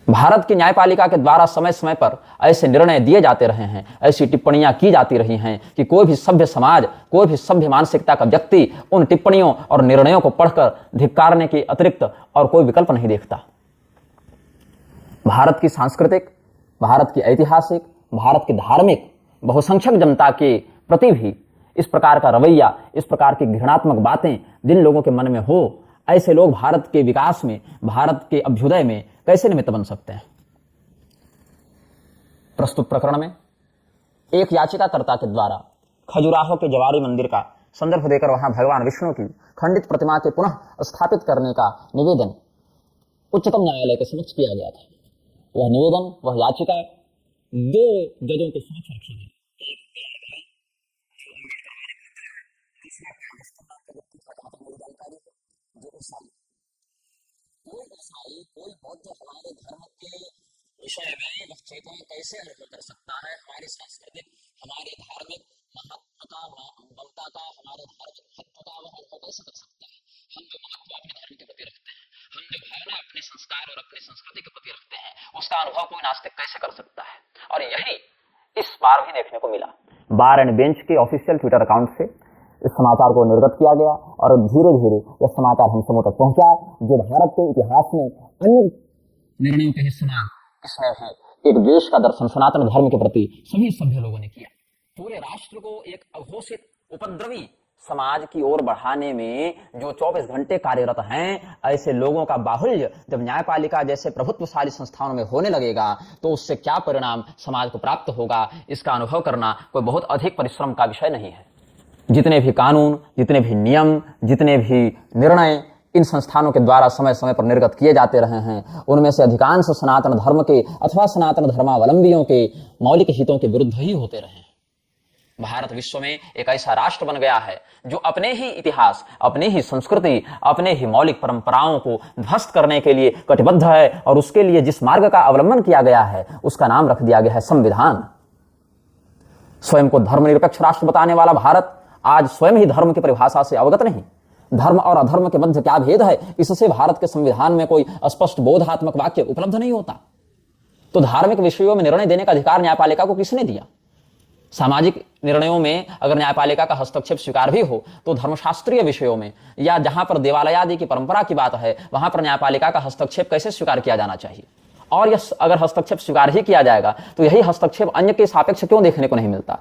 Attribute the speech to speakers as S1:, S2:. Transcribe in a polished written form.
S1: भारत की न्यायपालिका के द्वारा समय समय पर ऐसे निर्णय दिए जाते रहे हैं, ऐसी टिप्पणियां की जाती रही हैं कि कोई भी सभ्य समाज, कोई भी सभ्य मानसिकता का व्यक्ति उन टिप्पणियों और निर्णयों को पढ़कर धिक्कारने के अतिरिक्त और कोई विकल्प नहीं देखता। भारत की सांस्कृतिक, भारत की ऐतिहासिक, भारत की धार्मिक बहुसंख्यक जनता के प्रति भी इस प्रकार का रवैया, इस प्रकार की घृणात्मक बातें जिन लोगों के मन में हो, ऐसे लोग भारत के विकास में, भारत के अभ्युदय में कैसे निमित्त बन सकते हैं। प्रस्तुत प्रकरण में एक याचिकाकर्ता के द्वारा खजुराहो के जवारी मंदिर का संदर्भ देकर वहां भगवान विष्णु की खंडित प्रतिमा के पुनः स्थापित करने का निवेदन उच्चतम न्यायालय के समक्ष किया गया था। वह निवेदन, वह याचिका दो जजों के समक्ष रखी गई। कोई ईसाई, कोई बौद्ध हमारे धर्म के विषय में चेतना कैसे अनुभव कर सकता है, हमारी सांस्कृतिक, हमारे धार्मिक महत्व का, ममता का, हमारे धार्मिक महत्व का वह अनुभव कैसे कर सकता है। हम जो महत्व अपने धर्म के प्रति रखते हैं, हम जो भावना अपने संस्कार और अपनी संस्कृति के प्रति रखते हैं, उसका अनुभव कोई नास्तिक कैसे कर सकता है। और यही इस बार भी देखने को मिला। बार एंड बेंच के ऑफिशियल ट्विटर अकाउंट से इस समाचार को निर्गत किया गया और धीरे धीरे यह समाचार हम समूह तक पहुंचा, जो भारत के इतिहास में अन्य निर्णयों के हिस्से इसमें भी एक देश का दर्शन सनातन धर्म के प्रति सभी सभ्य लोगों ने किया। पूरे राष्ट्र को एक अघोषित उपद्रवी समाज की ओर बढ़ाने में जो 24 घंटे कार्यरत हैं, ऐसे लोगों का बाहुल्य जब न्यायपालिका जैसे प्रभुत्वशाली संस्थानों में होने लगेगा तो उससे क्या परिणाम समाज को प्राप्त होगा, इसका अनुभव करना कोई बहुत अधिक परिश्रम का विषय नहीं है। जितने भी कानून, जितने भी नियम, जितने भी निर्णय इन संस्थानों के द्वारा समय समय पर निर्गत किए जाते रहे हैं, उनमें से अधिकांश सनातन धर्म के अथवा सनातन धर्मावलंबियों के मौलिक हितों के विरुद्ध ही होते रहे हैं। भारत विश्व में एक ऐसा राष्ट्र बन गया है जो अपने ही इतिहास, अपने ही संस्कृति, अपने ही मौलिक परंपराओं को ध्वस्त करने के लिए कटिबद्ध है, और उसके लिए जिस मार्ग का अवलंबन किया गया है उसका नाम रख दिया गया है संविधान। स्वयं को धर्मनिरपेक्ष राष्ट्र बताने वाला भारत आज स्वयं ही धर्म की परिभाषा से अवगत नहीं। धर्म और अधर्म के मध्य क्या भेद है, इससे भारत के संविधान में कोई स्पष्ट बोधात्मक वाक्य उपलब्ध नहीं होता। तो धार्मिक विषयों में निर्णय देने का अधिकार न्यायपालिका को किसने दिया? सामाजिक निर्णयों में अगर न्यायपालिका का हस्तक्षेप स्वीकार भी हो तो धर्मशास्त्रीय विषयों में या जहां पर देवालय आदि की परंपरा की बात है, वहां पर न्यायपालिका का हस्तक्षेप कैसे स्वीकार किया जाना चाहिए। और यह अगर हस्तक्षेप स्वीकार ही किया जाएगा तो यही हस्तक्षेप अन्य के सापेक्ष क्यों देखने को नहीं मिलता।